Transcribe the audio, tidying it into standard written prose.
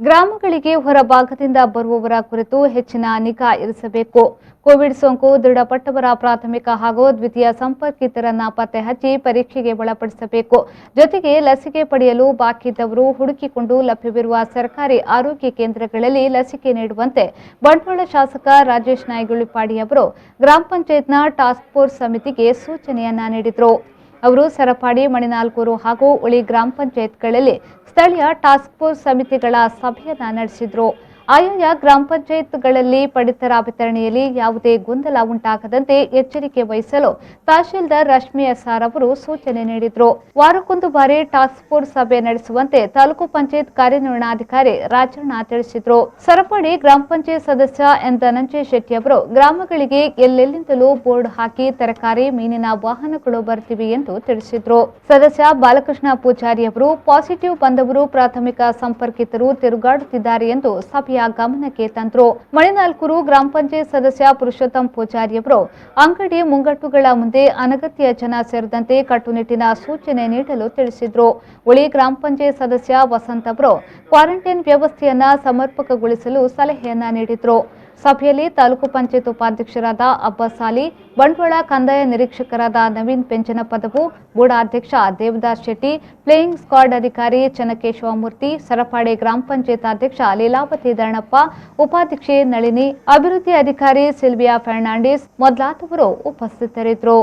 ಗ್ರಾಮಗಳಿಗೆ ಹೊರಭಾಗದಿಂದ ಬರುವವರ ಕುರಿತು ಹೆಚ್ಚಿನ ನಿಗಾ ಇರಿಸಬೇಕು. ಕೋವಿಡ್ ಸೋಂಕು ದೃಢಪಟ್ಟವರ ಪ್ರಾಥಮಿಕ ಹಾಗೂ ದ್ವಿತೀಯ ಸಂಪರ್ಕಿತರನ್ನ ಪತ್ತೆ ಹಚ್ಚಿ ಪರೀಕ್ಷೆಗೆ ಒಳಪಡಿಸಬೇಕು. ಜೊತೆಗೆ ಲಸಿಕೆ ಪಡೆಯಲು ಬಾಕಿ ಇದ್ದವರು ಹುಡುಕಿಕೊಂಡು ಲಭ್ಯವಿರುವ ಸರ್ಕಾರಿ ಆರೋಗ್ಯ ಕೇಂದ್ರಗಳಲ್ಲಿ ಲಸಿಕೆ ನೀಡುವಂತೆ ಬಂಟ್ವಾಳ ಶಾಸಕ ರಾಜೇಶ್ ನಾಯ್ಗುಳಿಪಾಡಿ ಅವರು ಗ್ರಾಮ ಪಂಚಾಯತ್ನ ಟಾಸ್ಕ್ ಫೋರ್ಸ್ ಸಮಿತಿಗೆ ಸೂಚನೆಯನ್ನ ನೀಡಿದರು. ಅವರು ಸರಪಾಡಿ, ಮಣಿನಾಲ್ಕೂರು ಹಾಗೂ ಉಳಿ ಗ್ರಾಮ ಪಂಚಾಯತ್ಗಳಲ್ಲಿ ಸ್ಥಳೀಯ ಟಾಸ್ಕ್ ಫೋರ್ಸ್ ಸಮಿತಿಗಳ ಸಭೆಯನ್ನ ನಡೆಸಿದರು. ಆಯಾ ಗ್ರಾಮ ಪಂಚಾಯತ್ಗಳಲ್ಲಿ ಪಡಿತರ ವಿತರಣೆಯಲ್ಲಿ ಯಾವುದೇ ಗೊಂದಲ ಉಂಟಾಗದಂತೆ ಎಚ್ಚರಿಕೆ ವಹಿಸಲು ತಹಶೀಲ್ದಾರ್ ರಶ್ಮಿ ಎಸ್ಆರ್ ಅವರು ಸೂಚನೆ ನೀಡಿದರು. ವಾರಕ್ಕೊಂದು ಬಾರಿ ಟಾಸ್ಕ್ ಫೋರ್ಸ್ ಸಭೆ ನಡೆಸುವಂತೆ ತಾಲೂಕು ಪಂಚಾಯತ್ ಕಾರ್ಯನಿರ್ವಹಣಾಧಿಕಾರಿ ರಾಜಣ್ಣ ತಿಳಿಸಿದರು. ಸರಪಾಡಿ ಗ್ರಾಮ ಪಂಚಾಯತ್ ಸದಸ್ಯ ಎನ್ ಧನಂಜಯ ಶೆಟ್ಟಿ ಅವರು ಗ್ರಾಮಗಳಿಗೆ ಎಲ್ಲೆಲ್ಲಿಂದಲೂ ಬೋರ್ಡ್ ಹಾಕಿ ತರಕಾರಿ, ಮೀನಿನ ವಾಹನಗಳು ಬರ್ತಿವೆ ಎಂದು ತಿಳಿಸಿದರು. ಸದಸ್ಯ ಬಾಲಕೃಷ್ಣ ಪೂಜಾರಿ ಅವರು ಪಾಸಿಟಿವ್ ಬಂದವರು ಪ್ರಾಥಮಿಕ ಸಂಪರ್ಕಿತರು ತಿರುಗಾಡುತ್ತಿದ್ದಾರೆ ಎಂದು ಸಭೆಯ ಗಮನಕ್ಕೆ ತಂದರು. ಮಣಿನಾಲ್ಕೂರು ಗ್ರಾಮ ಪಂಚಾಯತ್ ಸದಸ್ಯ ಪುರುಷೋತ್ತಮ್ ಪೂಜಾರಿ ಅವರು ಅಂಗಡಿ ಮುಂಗಟ್ಟುಗಳ ಮುಂದೆ ಅನಗತ್ಯ ಜನ ಸೇರಿದಂತೆ ಕಟ್ಟುನಿಟ್ಟಿನ ಸೂಚನೆ ನೀಡಲು ತಿಳಿಸಿದರು. ಉಳಿ ಗ್ರಾಮ ಪಂಚಾಯತ್ ಸದಸ್ಯ ವಸಂತ್ ಅವರು ಕ್ವಾರಂಟೈನ್ ವ್ಯವಸ್ಥೆಯನ್ನ ಸಮರ್ಪಕಗೊಳಿಸಲು ಸಲಹೆಯನ್ನ ನೀಡಿದರು. ಸಭೆಯಲ್ಲಿ ತಾಲೂಕು ಪಂಚಾಯತ್ ಉಪಾಧ್ಯಕ್ಷರಾದ ಅಬ್ಬಾಸ್ ಅಲಿ, ಬಂಟ್ವಾಳ ಕಂದಾಯ ನಿರೀಕ್ಷಕರಾದ ನವೀನ್ ಪೆಂಚನಪದವು, ಬೂಡಾಧ್ಯಕ್ಷ ದೇವದಾಸ್ ಶೆಟ್ಟಿ, ಪ್ಲೇಯಿಂಗ್ ಸ್ಕ್ವಾಡ್ ಅಧಿಕಾರಿ ಚನ್ನಕೇಶವಮೂರ್ತಿ, ಸರಪಾಡಿ ಗ್ರಾಮ ಪಂಚಾಯತ್ ಅಧ್ಯಕ್ಷ ಲೀಲಾವತಿ ಧರ್ಣಪ್ಪ, ಉಪಾಧ್ಯಕ್ಷೆ ನಳಿನಿ, ಅಭಿವೃದ್ಧಿ ಅಧಿಕಾರಿ ಸಿಲ್ವಿಯಾ ಫರ್ನಾಂಡಿಸ್ ಮೊದಲಾದವರು ಉಪಸ್ಥಿತರಿದ್ದರು.